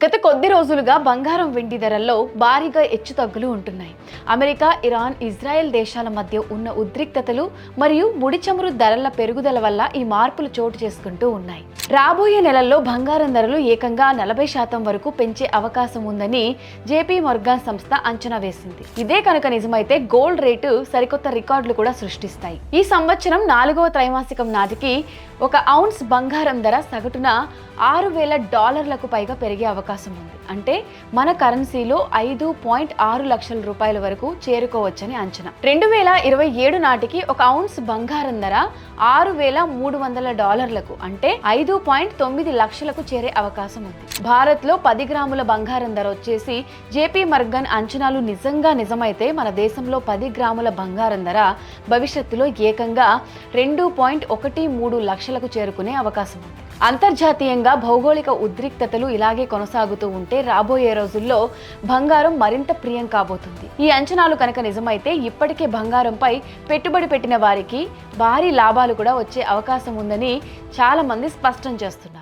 గత కొద్ది రోజులుగా బంగారం వెండి ధరల్లో భారీగా హెచ్చుతగ్గులు ఉంటున్నాయి. అమెరికా, ఇరాన్, ఇజ్రాయెల్ దేశాల మధ్య ఉన్న ఉద్రిక్తతలు మరియు ముడి చమురు ధరల పెరుగుదల వల్ల ఈ మార్పులు చోటు చేసుకుంటూ ఉన్నాయి. రాబోయే నెలల్లో బంగారం ధరలు ఏకంగా 40% వరకు పెంచే అవకాశం ఉందని జేపీ మోర్గాన్ సంస్థ అంచనా వేసింది. ఇదే కనుక నిజమైతే గోల్డ్ రేటు సరికొత్త రికార్డులు కూడా సృష్టిస్తాయి. ఈ సంవత్సరం 4వ త్రైమాసికం నాటికి ఒక ఔన్స్ బంగారం ధర సగటున $6,000 పైగా పెరిగే అవకాశం ఉంది. అంటే మన కరెన్సీలో 5.6 లక్షల రూపాయల వరకు చేరుకోవచ్చని అంచనా. 2027 నాటికి ఒక ఔన్స్ బంగారం ధర $6,300 అంటే 5.9 లక్షలకు చేరే అవకాశం ఉంది. భారత్ లో 10 గ్రాముల బంగారం ధర వచ్చేసి జేపీ మోర్గాన్ అంచనాలు నిజమైతే మన దేశంలో 10 గ్రాముల బంగారం ధర భవిష్యత్తులో ఏకంగా 2.13 లక్షలకు చేరుకునే అవకాశం ఉంది. అంతర్జాతీయంగా భౌగోళిక ఉద్రిక్తతలు ఇలాగే కొనసాగుతూ ఉంటే రాబోయే రోజుల్లో బంగారం మరింత ప్రియం కాబోతుంది. ఈ అంచనాలు కనుక నిజమైతే ఇప్పటికే బంగారంపై పెట్టుబడి పెట్టిన వారికి భారీ లాభాలు కూడా వచ్చే అవకాశం ఉందని చాలా మంది స్పష్టం చేస్తున్నారు.